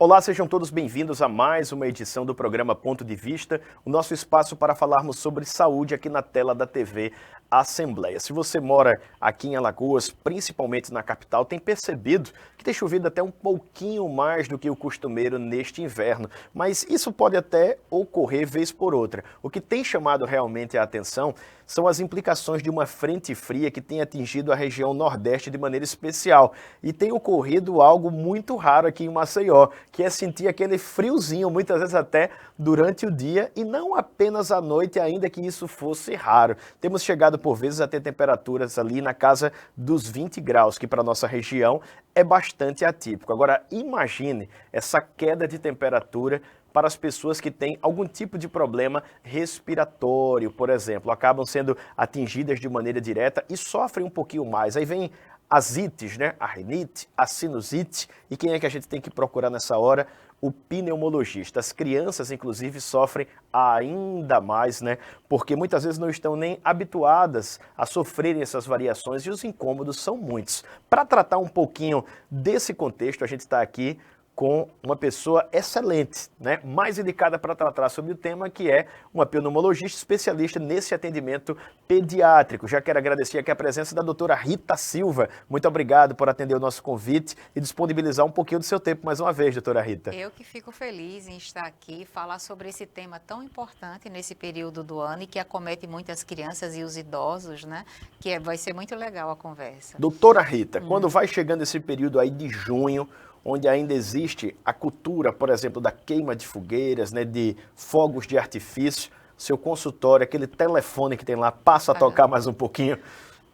Olá, sejam todos bem-vindos a mais uma edição do programa Ponto de Vista, o nosso espaço para falarmos sobre saúde aqui na tela da TV Assembleia. Se você mora aqui em Alagoas, principalmente na capital, tem percebido que tem chovido até um pouquinho mais do que o costumeiro neste inverno, mas isso pode até ocorrer vez por outra. O que tem chamado realmente a atenção são as implicações de uma frente fria que tem atingido a região Nordeste de maneira especial. E tem ocorrido algo muito raro aqui em Maceió, que é sentir aquele friozinho, muitas vezes até durante o dia, e não apenas à noite, ainda que isso fosse raro. Temos chegado por vezes a ter temperaturas ali na casa dos 20 graus, que para a nossa região é bastante atípico. Agora, imagine essa queda de temperatura para as pessoas que têm algum tipo de problema respiratório, por exemplo, acabam sendo atingidas de maneira direta e sofrem um pouquinho mais. Aí vem as ites, né? A rinite, a sinusite, e quem é que a gente tem que procurar nessa hora? O pneumologista. As crianças, inclusive, sofrem ainda mais, né? Porque muitas vezes não estão nem habituadas a sofrerem essas variações e os incômodos são muitos. Para tratar um pouquinho desse contexto, a gente está aqui com uma pessoa excelente, né? Mais indicada para tratar sobre o tema, que é uma pneumologista especialista nesse atendimento pediátrico. Já quero agradecer aqui a presença da doutora Rita Silva. Muito obrigado por atender o nosso convite e disponibilizar um pouquinho do seu tempo mais uma vez, doutora Rita. Eu que fico feliz em estar aqui e falar sobre esse tema tão importante nesse período do ano e que acomete muitas crianças e os idosos, né? Vai ser muito legal a conversa. Doutora Rita, quando vai chegando esse período aí de junho, onde ainda existe a cultura, por exemplo, da queima de fogueiras, né, de fogos de artifício, seu consultório, aquele telefone que tem lá, passa a tocar mais um pouquinho?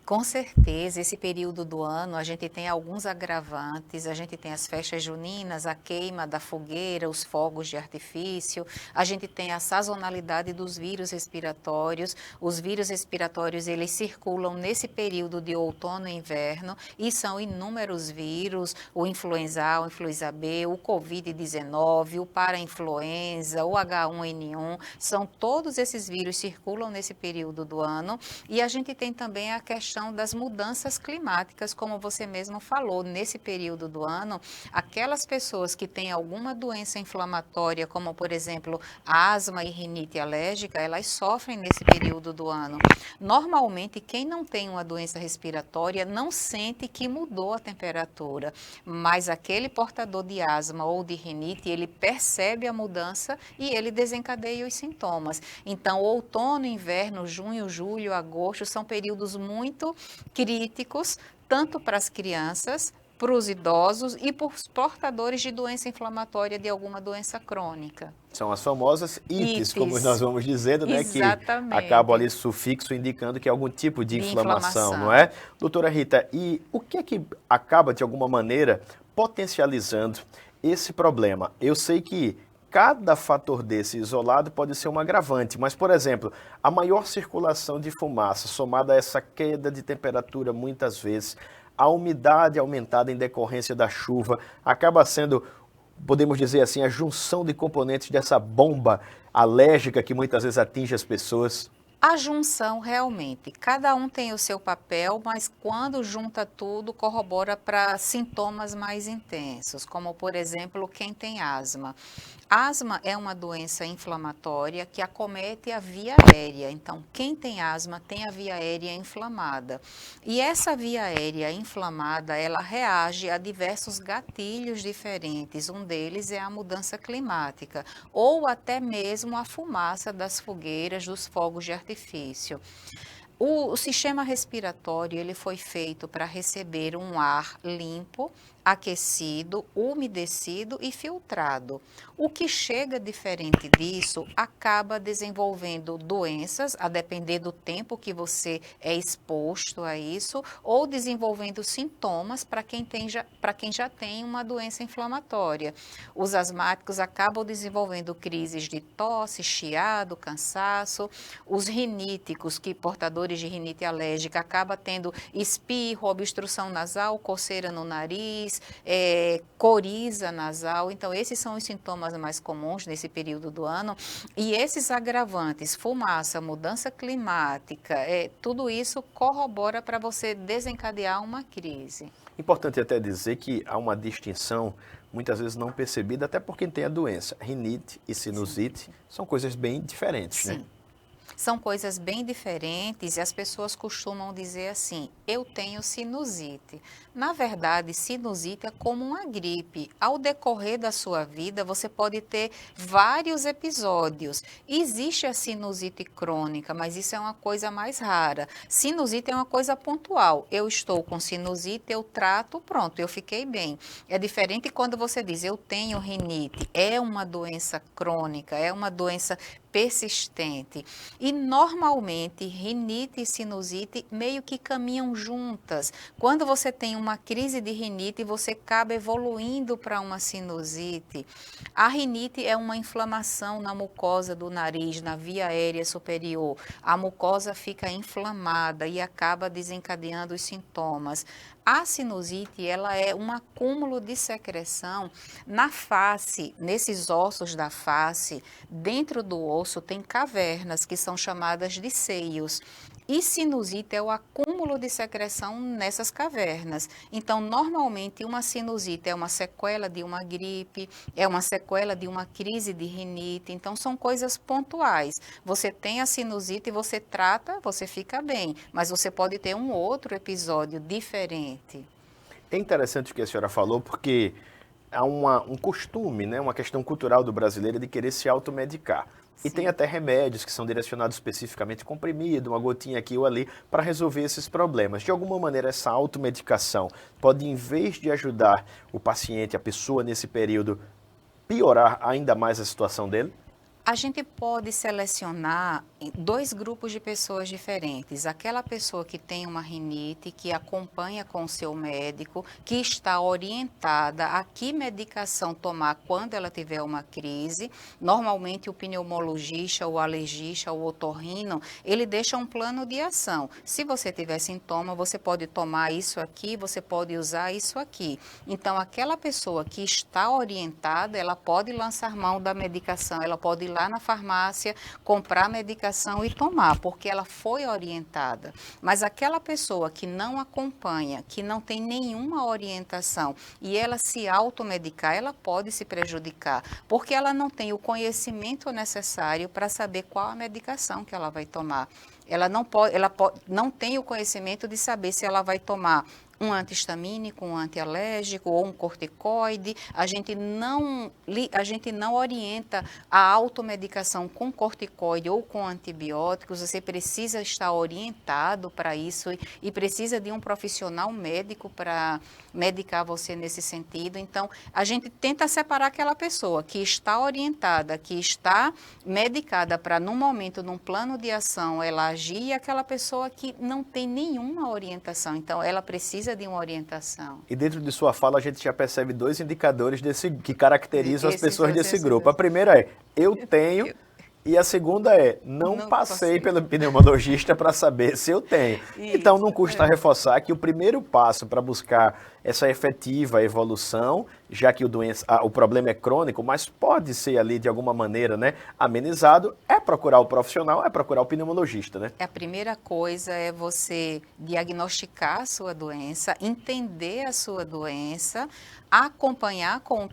Com certeza, esse período do ano a gente tem alguns agravantes, a gente tem as festas juninas, a queima da fogueira, os fogos de artifício, a gente tem a sazonalidade dos vírus respiratórios. Os vírus respiratórios, eles circulam nesse período de outono e inverno e são inúmeros vírus, o influenza A, o influenza B, o Covid-19, o parainfluenza, o H1N1, são todos esses vírus circulam nesse período do ano. E a gente tem também a questão das mudanças climáticas, como você mesmo falou, nesse período do ano, aquelas pessoas que têm alguma doença inflamatória, como por exemplo, asma e rinite alérgica, elas sofrem nesse período do ano. Normalmente, quem não tem uma doença respiratória não sente que mudou a temperatura, mas aquele portador de asma ou de rinite, ele percebe a mudança e ele desencadeia os sintomas. Então, outono, inverno, junho, julho, agosto são períodos muito críticos, tanto para as crianças, para os idosos e para os portadores de doença inflamatória de alguma doença crônica. São as famosas ites, como nós vamos dizendo, né? Exatamente. Que acabam ali sufixo indicando que é algum tipo de inflamação, não é? Doutora Rita, e o que é que acaba, de alguma maneira, potencializando esse problema? Eu sei que cada fator desse isolado pode ser um agravante, mas, por exemplo, a maior circulação de fumaça, somada a essa queda de temperatura muitas vezes, a umidade aumentada em decorrência da chuva, acaba sendo, podemos dizer assim, a junção de componentes dessa bomba alérgica que muitas vezes atinge as pessoas. A junção, realmente, cada um tem o seu papel, mas quando junta tudo, corrobora para sintomas mais intensos, como, por exemplo, quem tem asma. Asma é uma doença inflamatória que acomete a via aérea. Então, quem tem asma tem a via aérea inflamada. E essa via aérea inflamada, ela reage a diversos gatilhos diferentes. Um deles é a mudança climática, ou até mesmo a fumaça das fogueiras, dos fogos de artifício. O sistema respiratório, ele foi feito para receber um ar limpo, aquecido, umedecido e filtrado. O que chega diferente disso acaba desenvolvendo doenças, a depender do tempo que você é exposto a isso, ou desenvolvendo sintomas para quem já tem uma doença inflamatória. Os asmáticos acabam desenvolvendo crises de tosse, chiado, cansaço. Os riníticos, que portadores de rinite alérgica, acabam tendo espirro, obstrução nasal, coceira no nariz, tosse, coriza nasal. Então, esses são os sintomas mais comuns nesse período do ano. E esses agravantes, fumaça, mudança climática, tudo isso corrobora para você desencadear uma crise. Importante até dizer que há uma distinção, muitas vezes não percebida, até por quem tem a doença. Rinite e sinusite Sim. são coisas bem diferentes, Sim. né? São coisas bem diferentes e as pessoas costumam dizer assim, eu tenho sinusite. Na verdade, sinusite é como uma gripe. Ao decorrer da sua vida, você pode ter vários episódios. Existe a sinusite crônica, mas isso é uma coisa mais rara. Sinusite é uma coisa pontual. Eu estou com sinusite, eu trato, pronto, eu fiquei bem. É diferente quando você diz, eu tenho rinite. É uma doença crônica, é uma doença persistente. E normalmente rinite e sinusite meio que caminham juntas. Quando você tem uma crise de rinite, você acaba evoluindo para uma sinusite. A rinite é uma inflamação na mucosa do nariz, na via aérea superior. A mucosa fica inflamada e acaba desencadeando os sintomas. A sinusite, ela é um acúmulo de secreção na face, nesses ossos da face. Dentro do osso tem cavernas que são chamadas de seios. E sinusite é o acúmulo de secreção nessas cavernas. Então, normalmente, uma sinusite é uma sequela de uma gripe, é uma sequela de uma crise de rinite. Então, são coisas pontuais. Você tem a sinusite, você trata, você fica bem. Mas você pode ter um outro episódio diferente. É interessante o que a senhora falou, porque há um costume, né, uma questão cultural do brasileiro de querer se automedicar. E tem até remédios que são direcionados especificamente, comprimido, uma gotinha aqui ou ali, para resolver esses problemas. De alguma maneira, essa automedicação pode, em vez de ajudar o paciente, a pessoa nesse período, piorar ainda mais a situação dele? A gente pode selecionar dois grupos de pessoas diferentes. Aquela pessoa que tem uma rinite, que acompanha com o seu médico, que está orientada a que medicação tomar quando ela tiver uma crise. Normalmente o pneumologista, o alergista, o otorrino, ele deixa um plano de ação. Se você tiver sintoma, você pode tomar isso aqui, você pode usar isso aqui. Então, aquela pessoa que está orientada, ela pode lançar mão da medicação, ela pode ir lá na farmácia, comprar medicação e tomar, porque ela foi orientada. Mas aquela pessoa que não acompanha, que não tem nenhuma orientação e ela se automedicar, ela pode se prejudicar, porque ela não tem o conhecimento necessário para saber qual a medicação que ela vai tomar. Ela não tem o conhecimento de saber se ela vai tomar um antihistamínico, um antialérgico ou um corticoide. A gente não orienta a automedicação com corticoide ou com antibióticos. Você precisa estar orientado para isso e precisa de um profissional médico para medicar você nesse sentido. Então, a gente tenta separar aquela pessoa que está orientada, que está medicada para, num momento, num plano de ação, ela agir, e aquela pessoa que não tem nenhuma orientação. Então, ela precisa de uma orientação. E dentro de sua fala, a gente já percebe dois indicadores que caracterizam as pessoas desse grupo. A primeira é, eu tenho... E a segunda é, não passei pelo pneumologista para saber se eu tenho. Isso, então, não custa reforçar que o primeiro passo para buscar essa efetiva evolução, já que o problema é crônico, mas pode ser ali de alguma maneira, né, amenizado, é procurar o profissional, é procurar o pneumologista, né? A primeira coisa é você diagnosticar a sua doença, entender a sua doença, acompanhar com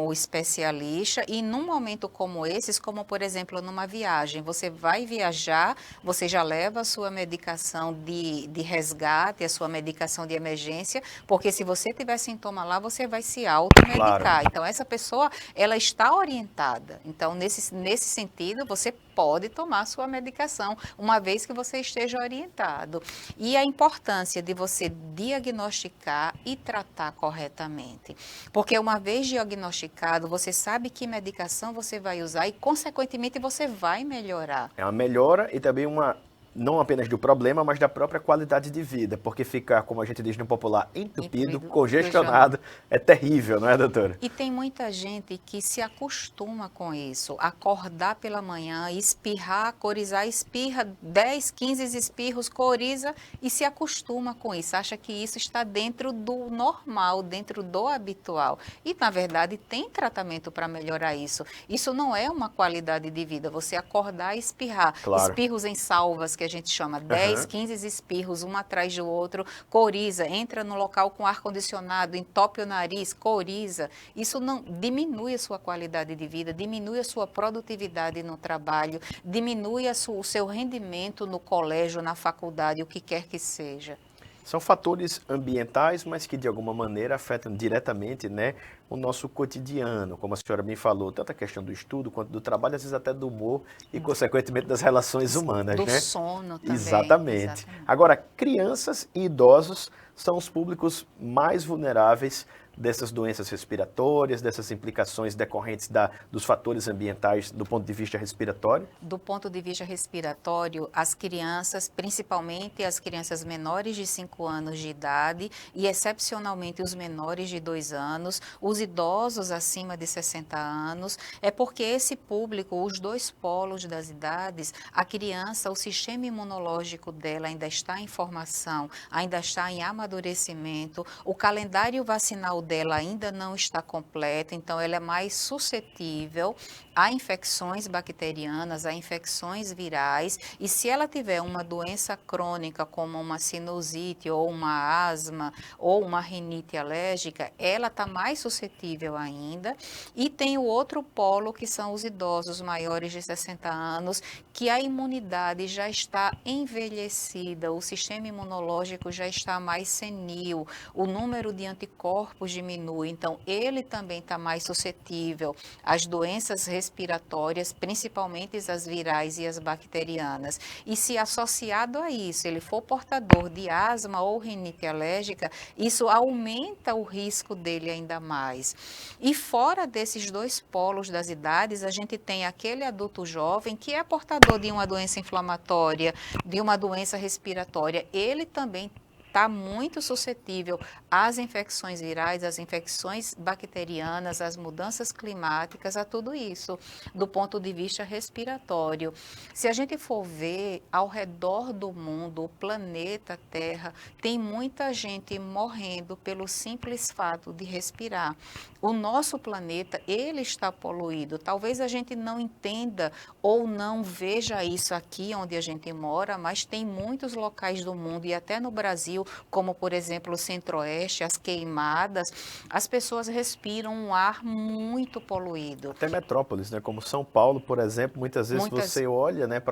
o especialista e num momento como esses, como por exemplo numa viagem, você vai viajar, você já leva a sua medicação de resgate, a sua medicação de emergência, porque se você tiver sintoma lá, você vai se automedicar. Claro. Então essa pessoa, ela está orientada. Então nesse sentido, você pode tomar a sua medicação, uma vez que você esteja orientado. E a importância de você diagnosticar e tratar corretamente. Porque uma vez diagnosticado, você sabe que medicação você vai usar e, consequentemente, você vai melhorar. É uma melhora e também uma não apenas do problema, mas da própria qualidade de vida, porque ficar, como a gente diz no popular, entupido, congestionado, é terrível, não é, doutora? E tem muita gente que se acostuma com isso, acordar pela manhã, espirrar, corizar, espirra 10, 15 espirros, coriza e se acostuma com isso, acha que isso está dentro do normal, dentro do habitual. E, na verdade, tem tratamento para melhorar isso. Isso não é uma qualidade de vida, você acordar e espirrar. Claro. Espirros em salvas, que a gente chama, 10, 15 espirros, um atrás do outro, coriza, entra no local com ar-condicionado, entope o nariz, coriza. Isso não diminui a sua qualidade de vida, diminui a sua produtividade no trabalho, diminui o seu rendimento no colégio, na faculdade, o que quer que seja. São fatores ambientais, mas que de alguma maneira afetam diretamente, né, o nosso cotidiano, como a senhora bem falou, tanto a questão do estudo quanto do trabalho, às vezes até do humor e, consequentemente, das relações humanas, do né? sono também. Exatamente. Agora, crianças e idosos são os públicos mais vulneráveis dessas doenças respiratórias, dessas implicações decorrentes dos fatores ambientais do ponto de vista respiratório? Do ponto de vista respiratório, as crianças, principalmente as crianças menores de 5 anos de idade e excepcionalmente os menores de 2 anos, os idosos acima de 60 anos, é porque esse público, os dois polos das idades, a criança, o sistema imunológico dela ainda está em formação, ainda está em amadurecimento, o calendário vacinal dela ainda não está completo, então ela é mais suscetível a infecções bacterianas, a infecções virais, e se ela tiver uma doença crônica como uma sinusite ou uma asma ou uma rinite alérgica, ela está mais suscetível ainda. E tem o outro polo, que são os idosos maiores de 60 anos, que a imunidade já está envelhecida, o sistema imunológico já está mais senil, o número de anticorpos diminui, então ele também está mais suscetível às doenças respiratórias, principalmente as virais e as bacterianas. E se associado a isso, ele for portador de asma ou rinite alérgica, isso aumenta o risco dele ainda mais. E fora desses dois polos das idades, a gente tem aquele adulto jovem que é portador de uma doença inflamatória, de uma doença respiratória, ele também está muito suscetível às infecções virais, às infecções bacterianas, às mudanças climáticas, a tudo isso, do ponto de vista respiratório. Se a gente for ver ao redor do mundo, o planeta Terra, tem muita gente morrendo pelo simples fato de respirar. O nosso planeta, ele está poluído. Talvez a gente não entenda ou não veja isso aqui onde a gente mora, mas tem muitos locais do mundo e até no Brasil, como por exemplo o Centro-Oeste, as queimadas, as pessoas respiram um ar muito poluído. Até metrópoles, né? Como São Paulo, por exemplo, muitas vezes você olha, né,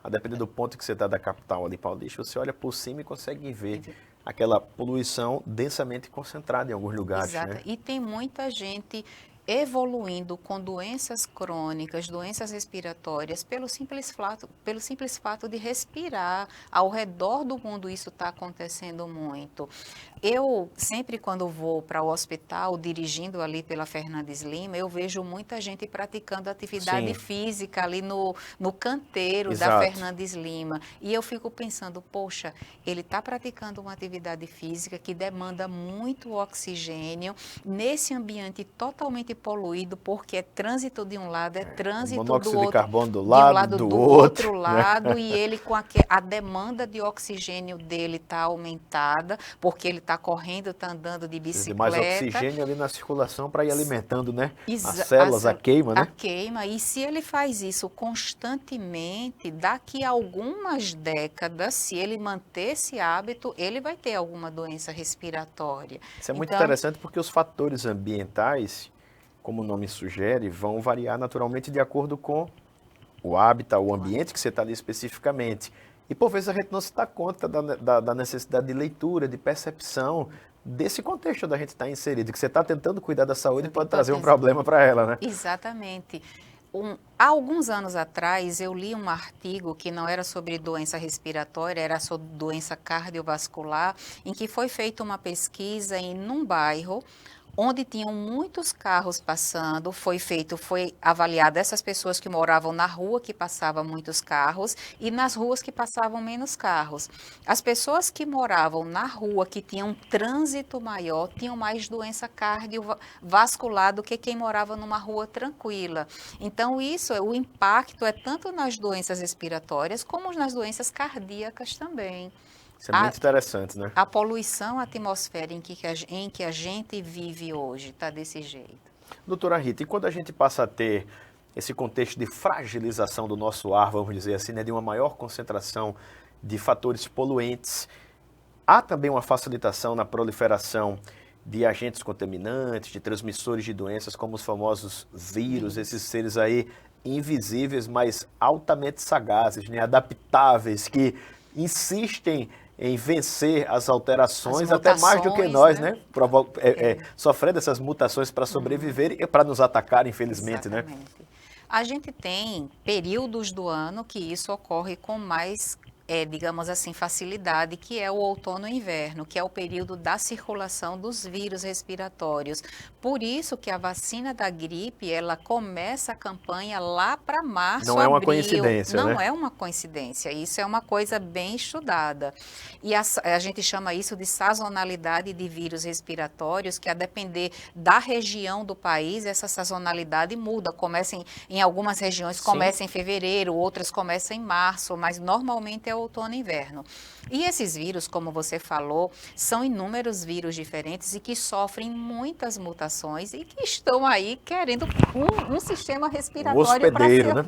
a depender do ponto que você está da capital ali paulista, você olha por cima e consegue ver aquela poluição densamente concentrada em alguns lugares. Exato. Né? E tem muita gente evoluindo com doenças crônicas, doenças respiratórias, pelo simples fato de respirar. Ao redor do mundo isso está acontecendo muito. Eu sempre, quando vou para o hospital, dirigindo ali pela Fernandes Lima, eu vejo muita gente praticando atividade física ali no canteiro da Fernandes Lima. E eu fico pensando, poxa, ele está praticando uma atividade física que demanda muito oxigênio nesse ambiente totalmente poluído, porque é trânsito de um lado, é trânsito do outro, de carbono do outro né? lado, e ele com a demanda de oxigênio dele está aumentada, porque ele está correndo, está andando de bicicleta. Mais oxigênio ali na circulação para ir alimentando, né? As células, a queima, né? A queima, e se ele faz isso constantemente, daqui a algumas décadas, se ele manter esse hábito, ele vai ter alguma doença respiratória. Isso é muito interessante porque os fatores ambientais, como o nome sugere, vão variar naturalmente de acordo com o hábitat, o ambiente que você está ali especificamente. E por vezes a gente não se dá conta da necessidade de leitura, de percepção desse contexto da gente estar inserido, que você está tentando cuidar da saúde e pode trazer um problema para ela, né? Exatamente. Há alguns anos atrás, eu li um artigo que não era sobre doença respiratória, era sobre doença cardiovascular, em que foi feita uma pesquisa num bairro onde tinham muitos carros passando, foi avaliado essas pessoas que moravam na rua que passavam muitos carros e nas ruas que passavam menos carros. As pessoas que moravam na rua, que tinham um trânsito maior, tinham mais doença cardiovascular do que quem morava numa rua tranquila. Então, o impacto é tanto nas doenças respiratórias como nas doenças cardíacas também. Isso é muito interessante, né? A poluição atmosférica em que a gente vive hoje está desse jeito. Doutora Rita, e quando a gente passa a ter esse contexto de fragilização do nosso ar, vamos dizer assim, né, de uma maior concentração de fatores poluentes, há também uma facilitação na proliferação de agentes contaminantes, de transmissores de doenças, como os famosos vírus, esses seres aí invisíveis, mas altamente sagazes, né, adaptáveis, que insistem em vencer as alterações, até mais do que nós, né? Sofrendo essas mutações para sobreviver e para nos atacar, infelizmente, exatamente, né? A gente tem períodos do ano que isso ocorre com mais, digamos assim, facilidade, que é o outono e inverno, que é o período da circulação dos vírus respiratórios. Por isso que a vacina da gripe, ela começa a campanha lá para março, Não é uma coincidência, né? Não é uma coincidência, isso é uma coisa bem estudada. E a gente chama isso de sazonalidade de vírus respiratórios, que a depender da região do país, essa sazonalidade muda. Começa em algumas regiões, começa em fevereiro, outras começam em março, mas normalmente é outono e inverno. E esses vírus, como você falou, são inúmeros vírus diferentes e que sofrem muitas mutações e que estão aí querendo um sistema respiratório para ser, né?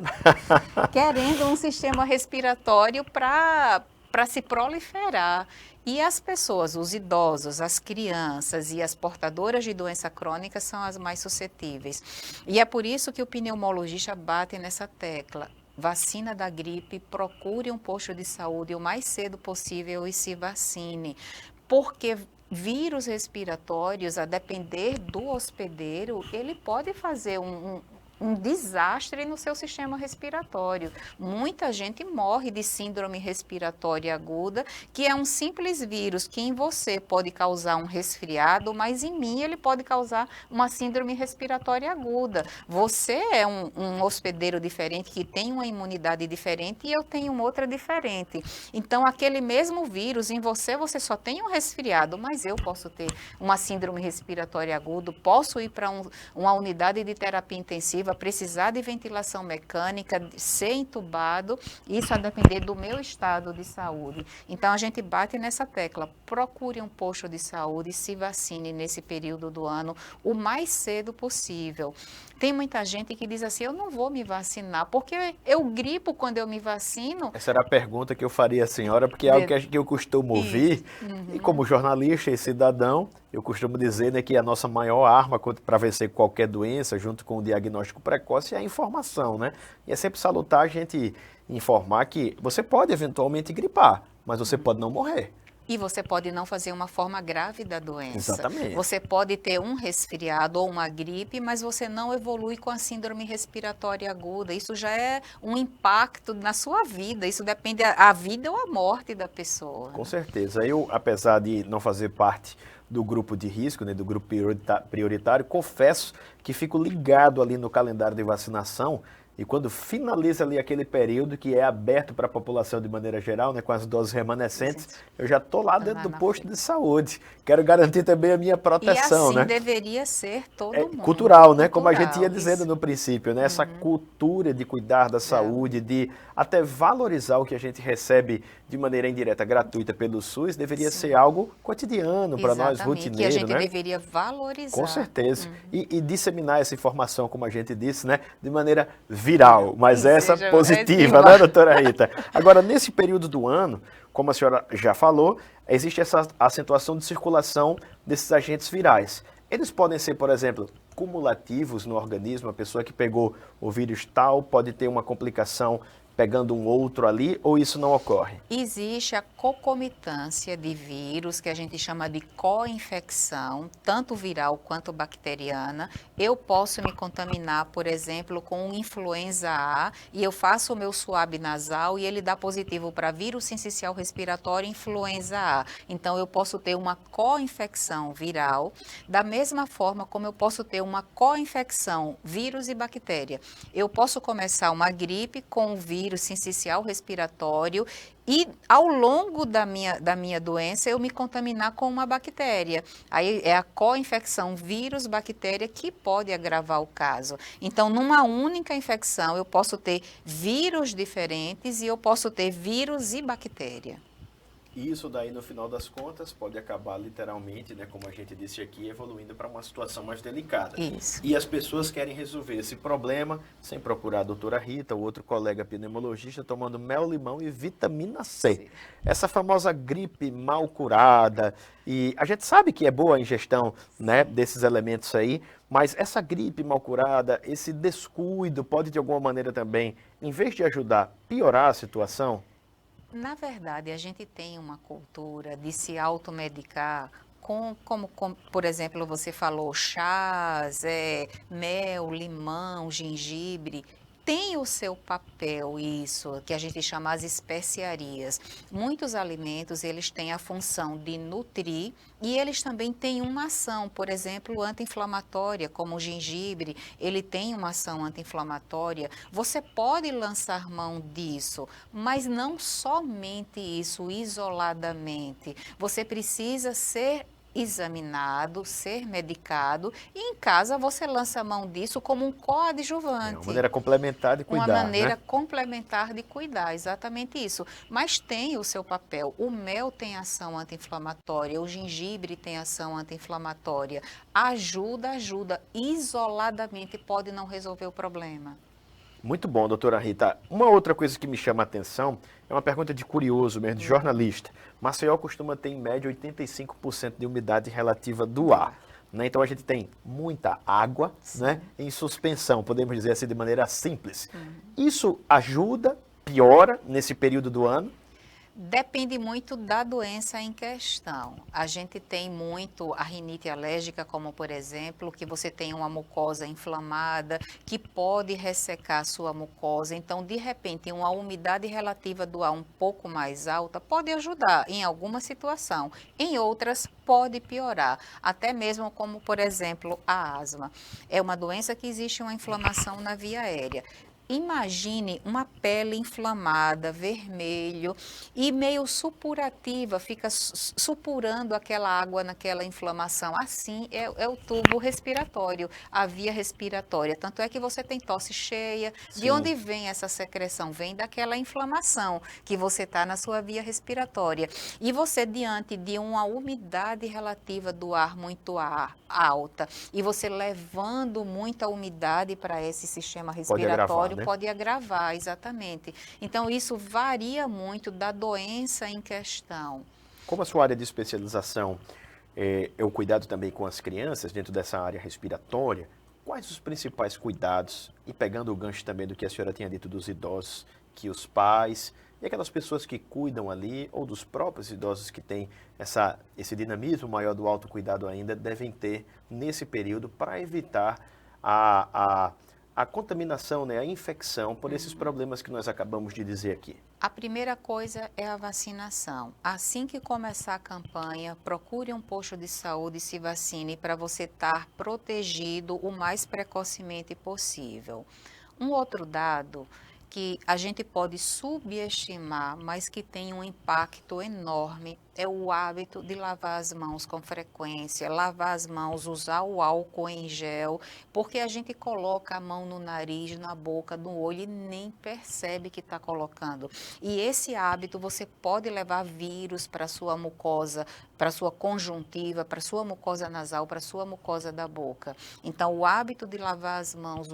Querendo um sistema respiratório para se proliferar. E as pessoas, os idosos, as crianças e as portadoras de doença crônica são as mais suscetíveis. E é por isso que o pneumologista bate nessa tecla. Vacina da gripe, procure um posto de saúde o mais cedo possível e se vacine, porque vírus respiratórios, a depender do hospedeiro, ele pode fazer um desastre no seu sistema respiratório. Muita gente morre de síndrome respiratória aguda, que é um simples vírus que em você pode causar um resfriado, mas em mim ele pode causar uma síndrome respiratória aguda. Você é um hospedeiro diferente, que tem uma imunidade diferente e eu tenho outra diferente. Então, aquele mesmo vírus em você, você só tem um resfriado, mas eu posso ter uma síndrome respiratória aguda, posso ir para uma unidade de terapia intensiva, precisar de ventilação mecânica, ser entubado, isso a depender do meu estado de saúde. Então, a gente bate nessa tecla, procure um posto de saúde e se vacine nesse período do ano o mais cedo possível. Tem muita gente que diz assim, eu não vou me vacinar, porque eu gripo quando eu me vacino. Essa era a pergunta que eu faria à senhora, porque é algo que eu costumo ouvir, e como jornalista e cidadão, eu costumo dizer, né, que a nossa maior arma para vencer qualquer doença, junto com o diagnóstico precoce, é a informação, né? E é sempre salutar a gente informar que você pode eventualmente gripar, mas você pode não morrer. E você pode não fazer uma forma grave da doença. Exatamente. Você pode ter um resfriado ou uma gripe, mas você não evolui com a síndrome respiratória aguda. Isso já é um impacto na sua vida. Isso depende da vida ou a morte da pessoa. Com certeza. Eu, apesar de não fazer parte do grupo de risco, né, do grupo prioritário, confesso que fico ligado ali no calendário de vacinação. E quando finaliza ali aquele período que é aberto para a população de maneira geral, né, com as doses remanescentes, eu já estou lá dentro do posto de saúde. Quero garantir também a minha proteção, e assim, né? deveria ser todo mundo. Cultural, né? Como a gente ia dizendo no princípio, né? Essa cultura de cuidar da saúde, de até valorizar o que a gente recebe de maneira indireta, gratuita pelo SUS, deveria ser algo cotidiano para nós, rotineiro, que a gente né? deveria valorizar. Com certeza. E disseminar essa informação, como a gente disse, né? De maneira viral, mas essa positiva, né, doutora Rita? Agora, nesse período do ano, como a senhora já falou, existe essa acentuação de circulação desses agentes virais. Eles podem ser, por exemplo, cumulativos no organismo, a pessoa que pegou o vírus tal pode ter uma complicação pegando um outro ali, ou isso não ocorre? Existe a concomitância de vírus, que a gente chama de co-infecção, tanto viral quanto bacteriana. Eu posso me contaminar, por exemplo, com influenza A, e eu faço o meu suave nasal e ele dá positivo para vírus sincicial respiratório e influenza A. Então, eu posso ter uma co-infecção viral, da mesma forma como eu posso ter uma co-infecção vírus e bactéria. Eu posso começar uma gripe com o vírus sincicial respiratório e ao longo da minha doença eu me contaminar com uma bactéria. Aí é a co-infecção vírus-bactéria que pode agravar o caso. Então, numa única infecção, eu posso ter vírus diferentes e eu posso ter vírus e bactéria. E isso daí, no final das contas, pode acabar literalmente, né, como a gente disse aqui, evoluindo para uma situação mais delicada. Isso. E as pessoas querem resolver esse problema sem procurar a doutora Rita, ou outro colega pneumologista, tomando mel, limão e vitamina C. Sim. Essa famosa gripe mal curada, e a gente sabe que é boa a ingestão, né, desses elementos aí, mas essa gripe mal curada, esse descuido pode de alguma maneira também, em vez de ajudar, piorar a situação? Na verdade, a gente tem uma cultura de se automedicar como, por exemplo, você falou, chás, mel, limão, gengibre. Tem o seu papel isso, que a gente chama as especiarias. Muitos alimentos, eles têm a função de nutrir e eles também têm uma ação, por exemplo, anti-inflamatória, como o gengibre, ele tem uma ação anti-inflamatória. Você pode lançar mão disso, mas não somente isso, isoladamente. Você precisa ser examinado, ser medicado e em casa você lança a mão disso como um coadjuvante. É uma maneira complementar de cuidar, Uma maneira né? complementar de cuidar, exatamente isso. Mas tem o seu papel. O mel tem ação anti-inflamatória, o gengibre tem ação anti-inflamatória. Ajuda. Isoladamente pode não resolver o problema. Muito bom, doutora Rita. Uma outra coisa que me chama a atenção é uma pergunta de curioso mesmo, de jornalista. Maceió costuma ter, em média, 85% de umidade relativa do ar. Né? Então a gente tem muita água, né, em suspensão, podemos dizer assim de maneira simples. Isso ajuda, piora nesse período do ano? Depende muito da doença em questão. A gente tem muito a rinite alérgica, como por exemplo, que você tem uma mucosa inflamada, que pode ressecar a sua mucosa. Então, de repente, uma umidade relativa do ar um pouco mais alta pode ajudar em alguma situação. Em outras, pode piorar. Até mesmo como, por exemplo, a asma. É uma doença que existe uma inflamação na via aérea. Imagine uma pele inflamada, vermelho e meio supurativa, fica supurando aquela água naquela inflamação. Assim é o tubo respiratório, a via respiratória. Tanto é que você tem tosse cheia. Sim. De onde vem essa secreção? Vem daquela inflamação que você está na sua via respiratória. E você, diante de uma umidade relativa do ar muito alta, e você levando muita umidade para esse sistema respiratório, pode agravar, exatamente. Então, isso varia muito da doença em questão. Como a sua área de especialização é o cuidado também com as crianças, dentro dessa área respiratória, quais os principais cuidados, e pegando o gancho também do que a senhora tinha dito dos idosos, que os pais e aquelas pessoas que cuidam ali, ou dos próprios idosos que têm esse dinamismo maior do autocuidado ainda, devem ter nesse período para evitar a contaminação, né, a infecção por esses problemas que nós acabamos de dizer aqui? A primeira coisa é a vacinação. Assim que começar a campanha, procure um posto de saúde e se vacine para você estar protegido o mais precocemente possível. Um outro dado que a gente pode subestimar, mas que tem um impacto enorme, é o hábito de lavar as mãos com frequência, lavar as mãos, usar o álcool em gel, porque a gente coloca a mão no nariz, na boca, no olho e nem percebe que está colocando. E esse hábito você pode levar vírus para a sua mucosa, para a sua conjuntiva, para a sua mucosa nasal, para a sua mucosa da boca. Então, o hábito de lavar as mãos,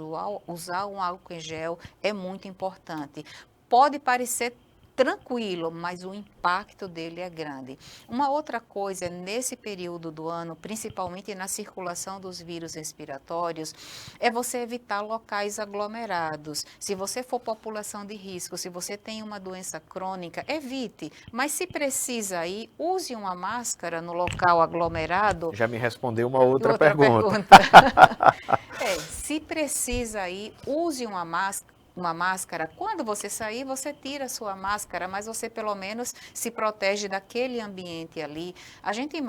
usar um álcool em gel é muito importante. Pode parecer tranquilo, mas o impacto dele é grande. Uma outra coisa, nesse período do ano, principalmente na circulação dos vírus respiratórios, é você evitar locais aglomerados. Se você for população de risco, se você tem uma doença crônica, evite. Mas se precisa ir, use uma máscara no local aglomerado. Já me respondeu uma outra pergunta. Se precisa ir, use uma máscara. Quando você sair, você tira a sua máscara, mas você pelo menos se protege daquele ambiente ali.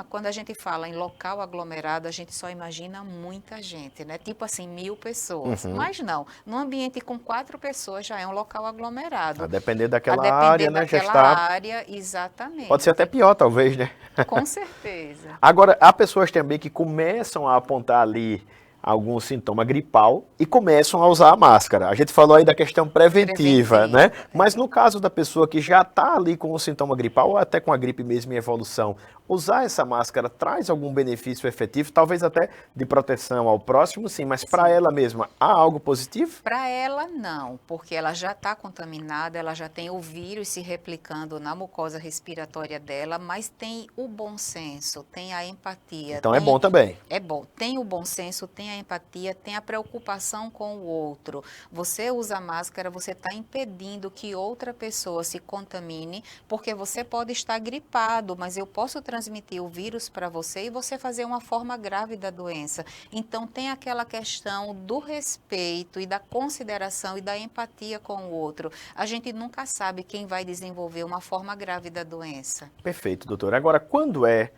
Quando a gente fala em local aglomerado, a gente só imagina muita gente, né? Tipo assim, 1000 pessoas. Mas não, num ambiente com 4 pessoas já é um local aglomerado. A depender daquela área, né? Já está... área, exatamente. Pode ser até pior, talvez, né? Com certeza. Agora, há pessoas também que começam a apontar ali algum sintoma gripal e começam a usar a máscara. A gente falou aí da questão preventiva, né? Mas no caso da pessoa que já está ali com o sintoma gripal ou até com a gripe mesmo em evolução, usar essa máscara traz algum benefício efetivo, talvez até de proteção ao próximo, sim, mas para ela mesma há algo positivo? Para ela, não, porque ela já está contaminada, ela já tem o vírus se replicando na mucosa respiratória dela, mas tem o bom senso, tem a empatia. Então é bom também. É bom, tem o bom senso, tem a empatia, tem a preocupação com o outro. Você usa máscara, você está impedindo que outra pessoa se contamine, porque você pode estar gripado, mas eu posso transmitir o vírus para você e você fazer uma forma grave da doença. Então tem aquela questão do respeito e da consideração e da empatia com o outro. A gente nunca sabe quem vai desenvolver uma forma grave da doença. Perfeito, doutora. Agora, quando é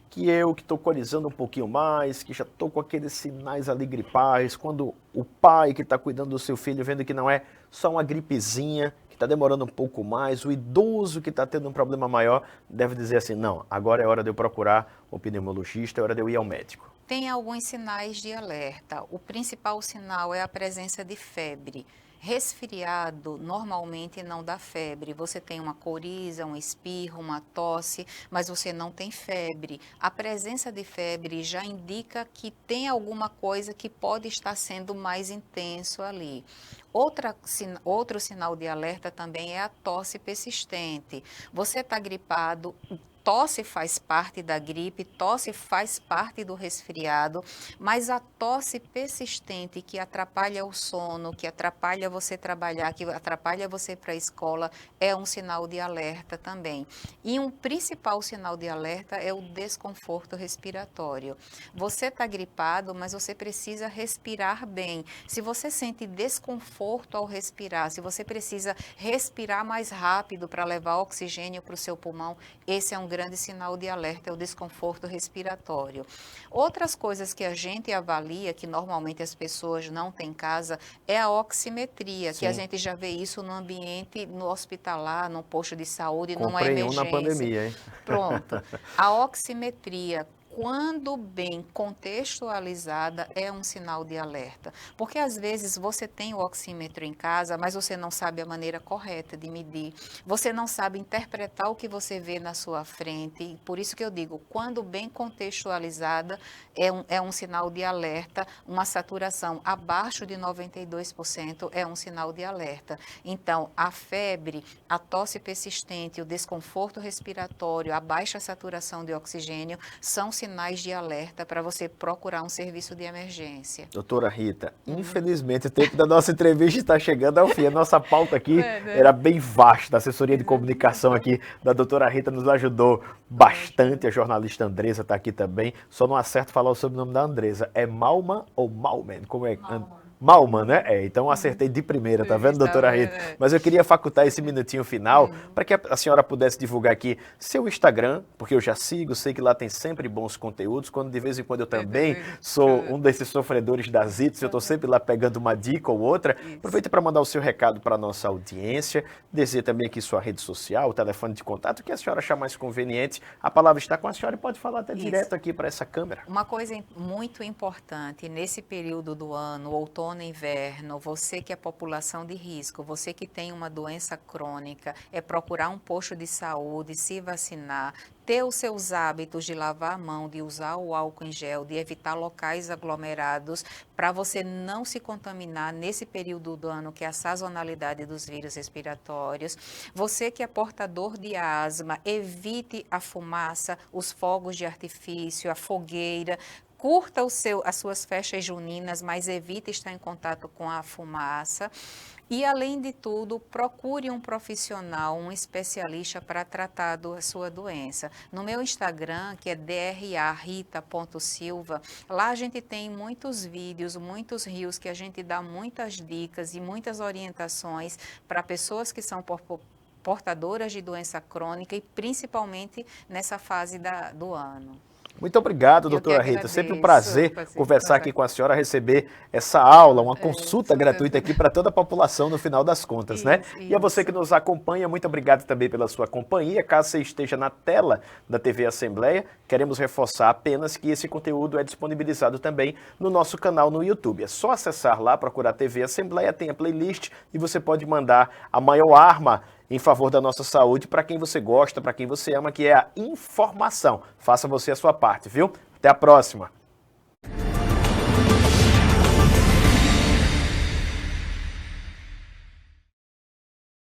que eu que estou corizando um pouquinho mais, que já estou com aqueles sinais ali gripais, quando o pai que está cuidando do seu filho vendo que não é só uma gripezinha, que está demorando um pouco mais, o idoso que está tendo um problema maior, deve dizer assim, não, agora é hora de eu procurar o pneumologista, é hora de eu ir ao médico. Tem alguns sinais de alerta. O principal sinal é a presença de febre. Resfriado normalmente não dá febre. Você tem uma coriza, um espirro, uma tosse, mas você não tem febre. A presença de febre já indica que tem alguma coisa que pode estar sendo mais intenso ali. Outro sinal de alerta também é a tosse persistente. Você está gripado, tosse faz parte da gripe, tosse faz parte do resfriado, mas a tosse persistente que atrapalha o sono, que atrapalha você trabalhar, que atrapalha você ir para a escola, é um sinal de alerta também. E um principal sinal de alerta é o desconforto respiratório. Você está gripado, mas você precisa respirar bem. Se você sente desconforto ao respirar, se você precisa respirar mais rápido para levar oxigênio para o seu pulmão, esse é um grande sinal de alerta, é o desconforto respiratório. Outras coisas que a gente avalia, que normalmente as pessoas não têm em casa, é a oximetria, Sim. que a gente já vê isso no ambiente, no hospital, no posto de saúde, numa Comprei emergência. na pandemia, hein? Pronto. A oximetria, quando bem contextualizada, é um sinal de alerta. Porque às vezes você tem o oxímetro em casa, mas você não sabe a maneira correta de medir. Você não sabe interpretar o que você vê na sua frente. E por isso que eu digo, quando bem contextualizada, é um sinal de alerta. Uma saturação abaixo de 92% é um sinal de alerta. Então, a febre, a tosse persistente, o desconforto respiratório, a baixa saturação de oxigênio são sinais de alerta para você procurar um serviço de emergência. Doutora Rita, infelizmente o tempo da nossa entrevista está chegando ao fim. A nossa pauta aqui era bem vasta. A assessoria de comunicação aqui da doutora Rita nos ajudou bastante. A jornalista Andresa está aqui também. Só não acerto falar o sobrenome da Andresa. É Malman ou Malman? Como é? Malman, né? Então acertei de primeira, tá vendo, doutora Rita? Mas eu queria facultar esse minutinho final para que a senhora pudesse divulgar aqui seu Instagram, porque eu já sigo, sei que lá tem sempre bons conteúdos, quando de vez em quando eu também sou um desses sofredores das ITS, eu estou sempre lá pegando uma dica ou outra. Aproveita para mandar o seu recado para a nossa audiência, dizer também aqui sua rede social, o telefone de contato, o que a senhora achar mais conveniente. A palavra está com a senhora e pode falar até direto aqui para essa câmera. Uma coisa muito importante, nesse período do ano, outono outono e inverno, você que é população de risco, você que tem uma doença crônica, é procurar um posto de saúde, se vacinar, ter os seus hábitos de lavar a mão, de usar o álcool em gel, de evitar locais aglomerados, para você não se contaminar nesse período do ano que é a sazonalidade dos vírus respiratórios. Você que é portador de asma, evite a fumaça, os fogos de artifício, a fogueira. Curta as suas festas juninas, mas evite estar em contato com a fumaça. E, além de tudo, procure um profissional, um especialista para tratar da sua doença. No meu Instagram, que é drarita.silva, lá a gente tem muitos vídeos, muitos reels que a gente dá muitas dicas e muitas orientações para pessoas que são portadoras de doença crônica e principalmente nessa fase do ano. Muito obrigado, doutora Rita. Sempre um prazer conversar aqui com a senhora, receber essa aula, uma consulta gratuita aqui para toda a população no final das contas, né? E a você que nos acompanha, muito obrigado também pela sua companhia. Caso você esteja na tela da TV Assembleia, queremos reforçar apenas que esse conteúdo é disponibilizado também no nosso canal no YouTube. É só acessar lá, procurar TV Assembleia, tem a playlist e você pode mandar a maior arma em favor da nossa saúde para quem você gosta, para quem você ama, que é a informação. Faça você a sua parte, viu? Até a próxima!